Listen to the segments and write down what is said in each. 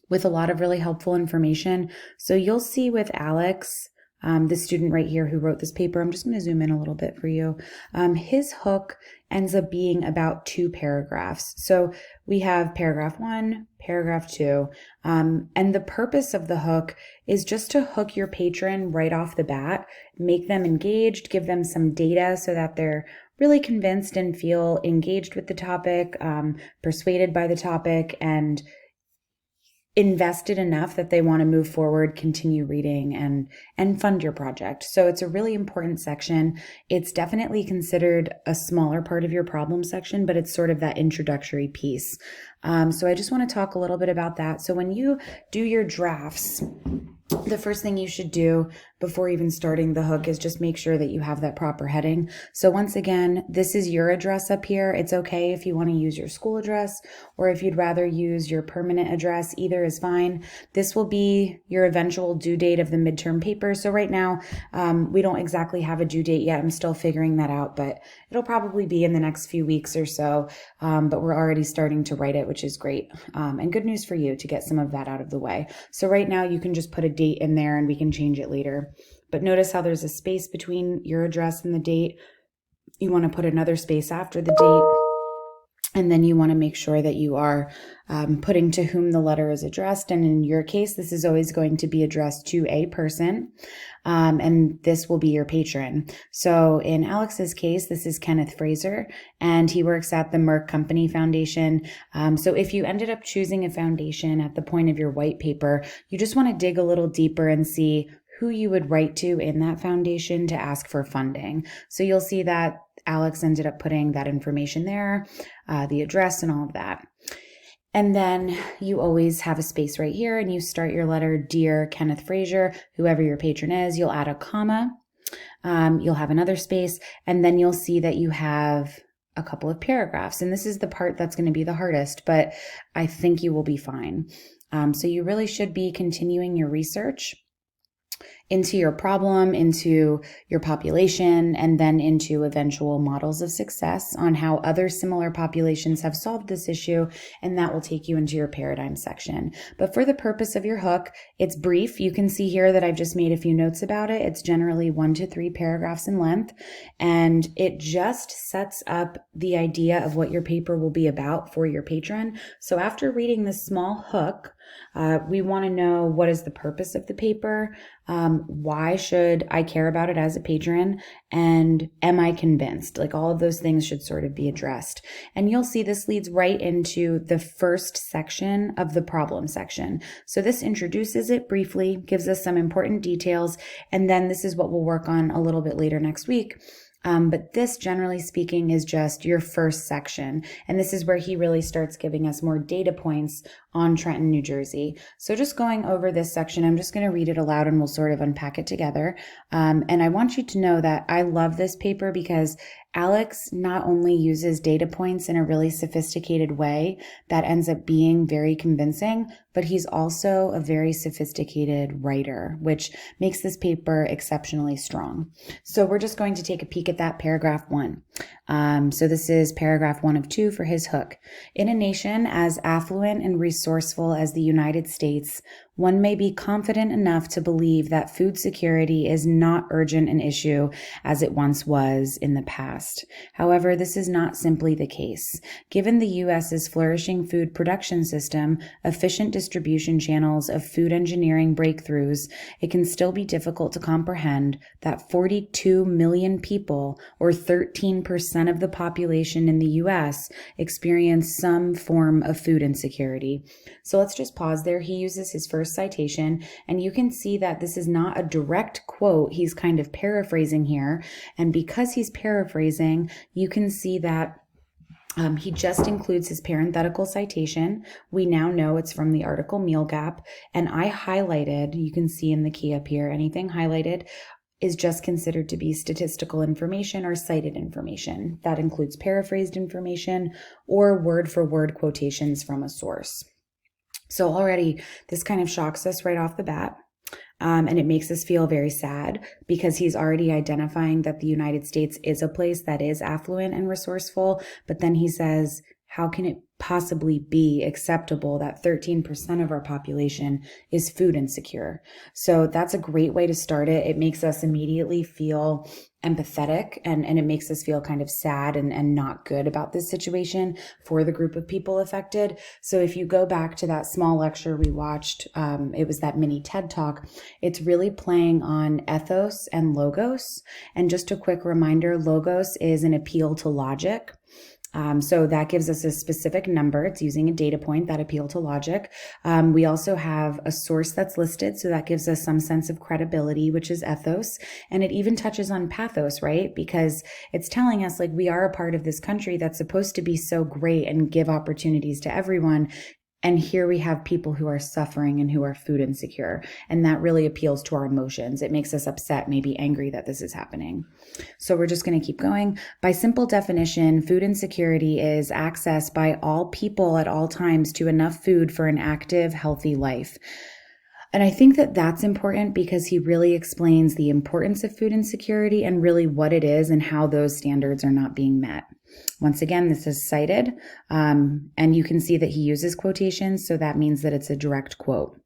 with a lot of really helpful information. So you'll see with Alex, this student right here who wrote this paper, I'm just going to zoom in a little bit for you. His hook ends up being about 2 paragraphs. So we have paragraph 1, paragraph 2, and the purpose of the hook is just to hook your patron right off the bat, make them engaged, give them some data so that they're really convinced and feel engaged with the topic, persuaded by the topic, and invested enough that they want to move forward, continue reading, and fund your project. So it's a really important section. It's definitely considered a smaller part of your problem section, but it's sort of that introductory piece. So I just want to talk a little bit about that. So when you do your drafts, the first thing you should do before even starting the hook is just make sure that you have that proper heading. So once again, this is your address up here. It's okay if you want to use your school address or if you'd rather use your permanent address, either is fine. This will be your eventual due date of the midterm paper. So right now, we don't exactly have a due date yet. I'm still figuring that out, but it'll probably be in the next few weeks or so. But we're already starting to write it, which is great. And good news for you to get some of that out of the way. So right now you can just put a date in there and we can change it later. But notice how there's a space between your address and the date. You want to put another space after the date. And then you want to make sure that you are putting to whom the letter is addressed. And in your case, this is always going to be addressed to a person. And this will be your patron. So in Alex's case, this is Kenneth Fraser, and he works at the Merck Company Foundation. So if you ended up choosing a foundation at the point of your white paper, you just want to dig a little deeper and see who you would write to in that foundation to ask for funding. So you'll see that Alex ended up putting that information there, the address and all of that. And then you always have a space right here and you start your letter, Dear Kenneth Fraser, whoever your patron is. You'll add a comma, you'll have another space, and then you'll see that you have a couple of paragraphs. And this is the part that's going to be the hardest, but I think you will be fine. So you really should be continuing your research into your problem, into your population, and then into eventual models of success on how other similar populations have solved this issue, and that will take you into your paradigm section. But for the purpose of your hook, it's brief. You can see here that I've just made a few notes about it. It's generally 1 to 3 paragraphs in length, and it just sets up the idea of what your paper will be about for your patron. So after reading this small hook, we want to know, what is the purpose of the paper? Why should I care about it as a patron? And am I convinced? Like, all of those things should sort of be addressed. And you'll see this leads right into the first section of the problem section. So this introduces it briefly, gives us some important details, and then this is what we'll work on a little bit later next week. But this, generally speaking, is just your first section. And this is where he really starts giving us more data points on Trenton, New Jersey. So just going over this section, I'm just going to read it aloud and we'll sort of unpack it together. And I want you to know that I love this paper because Alex not only uses data points in a really sophisticated way that ends up being very convincing, but he's also a very sophisticated writer, which makes this paper exceptionally strong. So we're just going to take a peek at that paragraph 1. So this is paragraph 1 of 2 for his hook. In a nation as affluent and resourceful as the United States, one may be confident enough to believe that food security is not urgent an issue as it once was in the past. However, this is not simply the case. Given the U.S.'s flourishing food production system, efficient distribution channels of food engineering breakthroughs, it can still be difficult to comprehend that 42 million people, or 13% of the population in the U.S., experience some form of food insecurity. So let's just pause there. He uses his first citation, and you can see that this is not a direct quote. He's kind of paraphrasing here. And because he's paraphrasing, you can see that he just includes his parenthetical citation. We now know it's from the article Meal Gap, and I highlighted, you can see in the key up here, anything highlighted is just considered to be statistical information or cited information. That includes paraphrased information or word-for-word quotations from a source. So already this kind of shocks us right off the bat. And it makes us feel very sad because he's already identifying that the United States is a place that is affluent and resourceful. But then he says, how can it possibly be acceptable that 13% of our population is food insecure? So that's a great way to start it. It makes us immediately feel empathetic, and it makes us feel kind of sad and not good about this situation for the group of people affected. So if you go back to that small lecture we watched, it was that mini TED Talk, it's really playing on ethos and logos. And just a quick reminder, logos is an appeal to logic. So that gives us a specific number. It's using a data point, that appeal to logic. We also have a source that's listed. So that gives us some sense of credibility, which is ethos. And it even touches on pathos, right? Because it's telling us like we are a part of this country that's supposed to be so great and give opportunities to everyone. And here we have people who are suffering and who are food insecure. And that really appeals to our emotions. It makes us upset, maybe angry that this is happening. So we're just going to keep going. By simple definition, food insecurity is access by all people at all times to enough food for an active, healthy life. And I think that that's important because he really explains the importance of food insecurity and really what it is and how those standards are not being met. Once again, this is cited, and you can see that he uses quotations, so that means that it's a direct quote.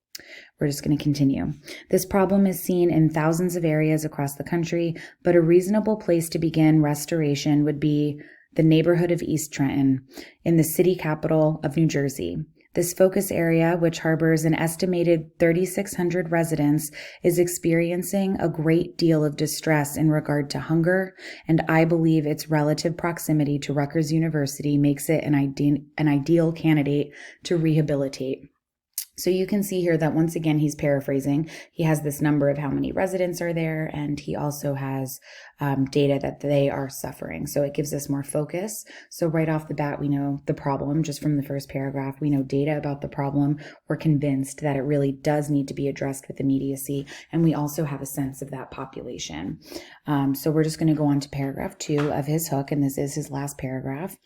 We're just going to continue. This problem is seen in thousands of areas across the country, but a reasonable place to begin restoration would be the neighborhood of East Trenton in the city capital of New Jersey. This focus area, which harbors an estimated 3,600 residents, is experiencing a great deal of distress in regard to hunger, and I believe its relative proximity to Rutgers University makes it an ideal candidate to rehabilitate. So you can see here that once again, he's paraphrasing. He has this number of how many residents are there, and he also has data that they are suffering. So it gives us more focus. So right off the bat, we know the problem just from the first paragraph. We know data about the problem. We're convinced that it really does need to be addressed with immediacy. And we also have a sense of that population. So we're just going to go on to paragraph 2 of his hook, and this is his last paragraph.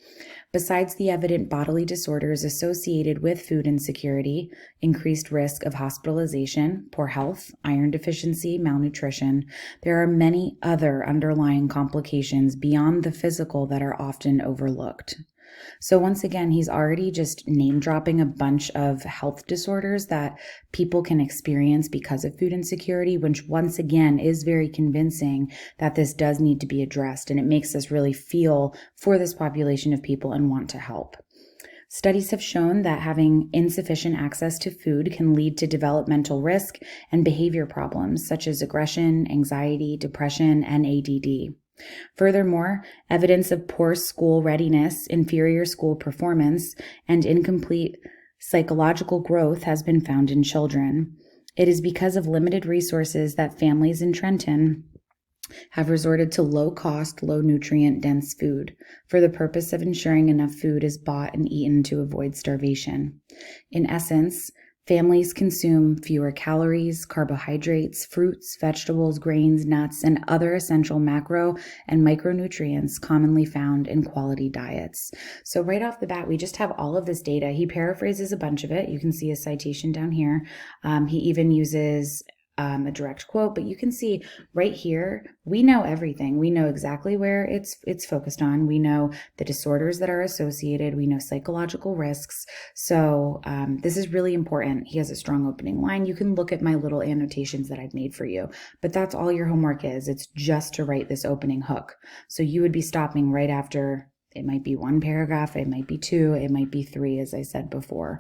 Besides the evident bodily disorders associated with food insecurity, increased risk of hospitalization, poor health, iron deficiency, malnutrition, there are many other underlying complications beyond the physical that are often overlooked. So once again, he's already just name dropping a bunch of health disorders that people can experience because of food insecurity, which once again is very convincing that this does need to be addressed. And it makes us really feel for this population of people and want to help. Studies have shown that having insufficient access to food can lead to developmental risk and behavior problems such as aggression, anxiety, depression, and ADD. Furthermore, evidence of poor school readiness, inferior school performance, and incomplete psychological growth has been found in children. It is because of limited resources that families in Trenton have resorted to low-cost, low-nutrient-dense food for the purpose of ensuring enough food is bought and eaten to avoid starvation. In essence, families consume fewer calories, carbohydrates, fruits, vegetables, grains, nuts, and other essential macro and micronutrients commonly found in quality diets. So right off the bat, we just have all of this data. He paraphrases a bunch of it. You can see a citation down here. He even uses a direct quote, but you can see right here, we know everything. We know exactly where it's focused on. We know the disorders that are associated. We know psychological risks. So this is really important. He has a strong opening line. You can look at my little annotations that I've made for you, but that's all your homework is. It's just to write this opening hook. So you would be stopping right after. It might be 1 paragraph, it might be 2, it might be 3, as I said before.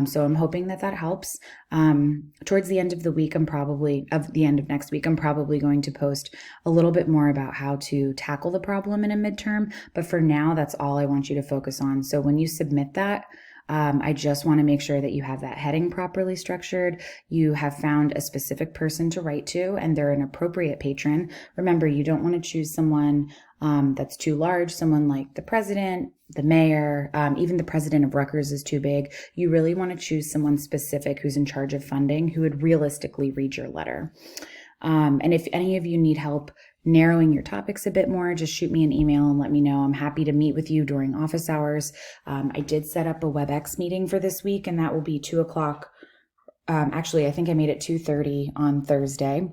So I'm hoping that helps. Towards the end of the week, the end of next week, I'm probably going to post a little bit more about how to tackle the problem in a midterm. But for now, that's all I want you to focus on. So when you submit that, I just want to make sure that you have that heading properly structured. You have found a specific person to write to, and they're an appropriate patron. Remember, you don't want to choose someone that's too large, someone like the president, the mayor, even the president of Rutgers is too big. You really want to choose someone specific who's in charge of funding, who would realistically read your letter. And if any of you need help narrowing your topics a bit more, just shoot me an email and let me know. I'm happy to meet with you during office hours. I did set up a WebEx meeting for this week, and that will be 2 o'clock. Actually, I think I made it 2:30 on Thursday.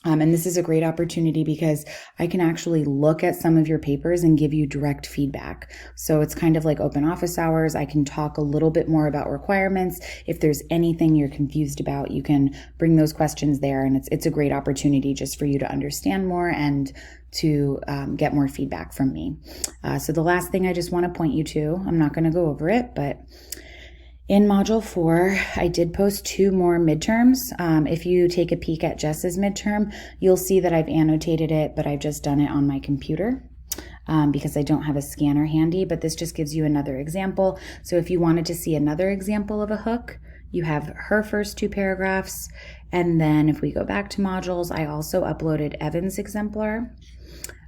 And this is a great opportunity because I can actually look at some of your papers and give you direct feedback. So it's kind of like open office hours. I can talk a little bit more about requirements. If there's anything you're confused about, you can bring those questions there. And it's a great opportunity just for you to understand more and to get more feedback from me. So the last thing I just want to point you to, I'm not going to go over it, but in Module 4, I did post 2 more midterms. If you take a peek at Jess's midterm, you'll see that I've annotated it, but I've just done it on my computer because I don't have a scanner handy, but this just gives you another example. So if you wanted to see another example of a hook, you have her first 2 paragraphs, and then if we go back to modules, I also uploaded Evan's exemplar.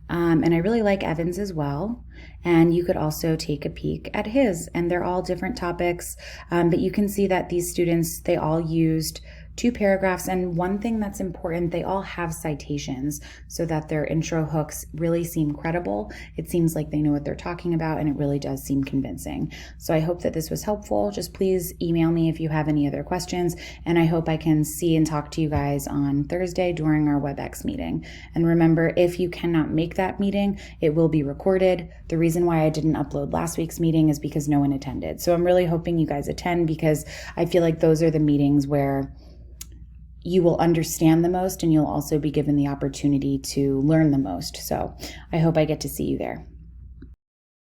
And I really like Evan's as well. And you could also take a peek at his, and they're all different topics. But you can see that these students, they all used 2 paragraphs. And one thing that's important, they all have citations so that their intro hooks really seem credible. It seems like they know what they're talking about, and it really does seem convincing. So I hope that this was helpful. Just please email me if you have any other questions. And I hope I can see and talk to you guys on Thursday during our WebEx meeting. And remember, if you cannot make that meeting, it will be recorded. The reason why I didn't upload last week's meeting is because no one attended. So I'm really hoping you guys attend, because I feel like those are the meetings where you will understand the most, and you'll also be given the opportunity to learn the most. So I hope I get to see you there.